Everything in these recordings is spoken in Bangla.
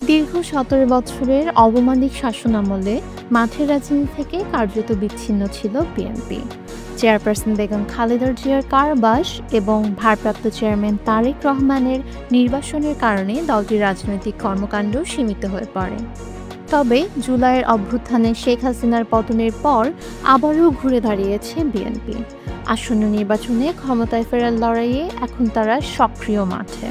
দীর্ঘ ১৭ বছরের অবমানবিক শাসনামলে মাঠের রাজনীতি থেকে কার্যত বিচ্ছিন্ন ছিল বিএনপি। চেয়ারপারসন বেগম খালেদা জিয়ার কারাবাস এবং ভারপ্রাপ্ত চেয়ারম্যান তারেক রহমানের নির্বাসনের কারণে দলটির রাজনৈতিক কর্মকাণ্ড সীমিত হয়ে পড়ে। তবে জুলাইয়ের অভ্যুত্থানে শেখ হাসিনার পতনের পর আবারও ঘুরে দাঁড়িয়েছে বিএনপি। আসন্ন নির্বাচনে ক্ষমতায় ফেরার লড়াইয়ে এখন তারা সক্রিয় মাঠে।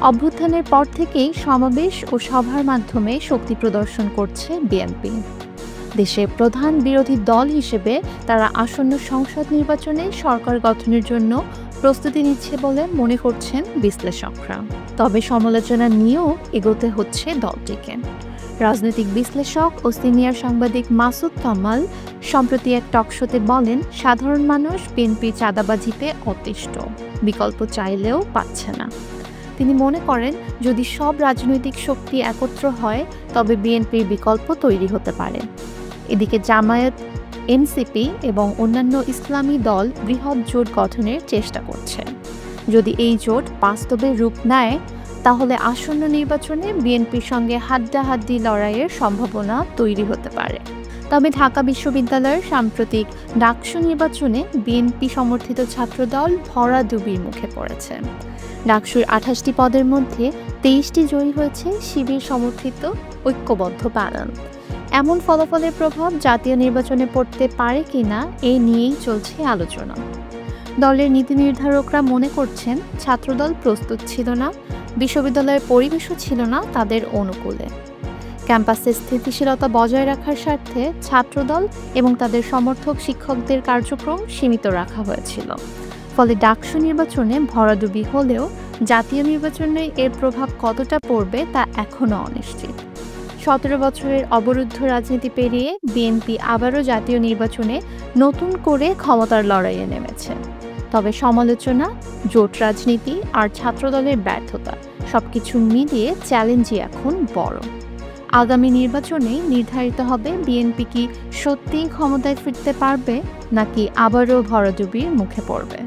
অভ্যুত্থানের পর থেকেই সমাবেশ ও সভার মাধ্যমে শক্তি প্রদর্শন করছে বিএনপি। দেশের প্রধান বিরোধী দল হিসেবে তারা আসন্ন সংসদ নির্বাচনে সরকার গঠনের জন্য প্রস্তুতি নিচ্ছে বলে মনে করছেন বিশ্লেষকরা। তবে সমালোচনা নিয়েও এগোতে হচ্ছে দলটিকে। রাজনৈতিক বিশ্লেষক ও সিনিয়র সাংবাদিক মাসুদ কামাল সম্প্রতি এক টকশোতে বলেন, সাধারণ মানুষ বিএনপির চাঁদাবাজিতে অতিষ্ঠ, বিকল্প চাইলেও পাচ্ছে না। তিনি মনে করেন, যদি সব রাজনৈতিক শক্তি একত্র হয় তবে বিএনপির বিকল্প তৈরি হতে পারে। এদিকে জামায়াত, এনসিপি এবং অন্যান্য ইসলামী দল বৃহৎ জোট গঠনের চেষ্টা করছে। যদি এই জোট বাস্তবে রূপ নেয় তাহলে আসন্ন নির্বাচনে বিএনপির সঙ্গে হাড্ডাহাড্ডি লড়াইয়ের সম্ভাবনা তৈরি হতে পারে। তবে ঢাকা বিশ্ববিদ্যালয়ের সাম্প্রতিক ডাকসু নির্বাচনে বিএনপি সমর্থিত ছাত্রদল ভরাডুবির মুখে পড়েছে। ডাকসুর ২৮টি পদের মধ্যে ২৩টি জয়ী হয়েছে শিবির সমর্থিত ঐক্যবদ্ধ প্যানেল। এমন ফলাফলের প্রভাব জাতীয় নির্বাচনে পড়তে পারে কিনা এ নিয়েই চলছে আলোচনা। দলের নীতি নির্ধারকরা মনে করছেন, ছাত্রদল প্রস্তুত ছিল না, বিশ্ববিদ্যালয়ের পরিবেশও ছিল না তাদের অনুকূলে। ক্যাম্পাসে স্থিতিশীলতা বজায় রাখার স্বার্থে ছাত্রদল এবং তাদের সমর্থক শিক্ষকদের কার্যক্রম সীমিত রাখা হয়েছিল। ফলে ডাকসু নির্বাচনে ভরাডুবি হলেও জাতীয় নির্বাচনে এর প্রভাব কতটা পড়বে তা এখনও অনিশ্চিত। ১৭ বছরের অবরুদ্ধ রাজনীতি পেরিয়ে বিএনপি আবারও জাতীয় নির্বাচনে নতুন করে ক্ষমতার লড়াইয়ে নেমেছে। তবে সমালোচনা, জোট রাজনীতি আর ছাত্রদলের ব্যর্থতা সবকিছু মিলিয়ে চ্যালেঞ্জই এখন বড়। আগামী নির্বাচনে নির্ধারিত হবে বিএনপি কি সত্যিই ক্ষমতায় ফিরতে পারবে নাকি আবারও ভরাডুবির মুখে পড়বে।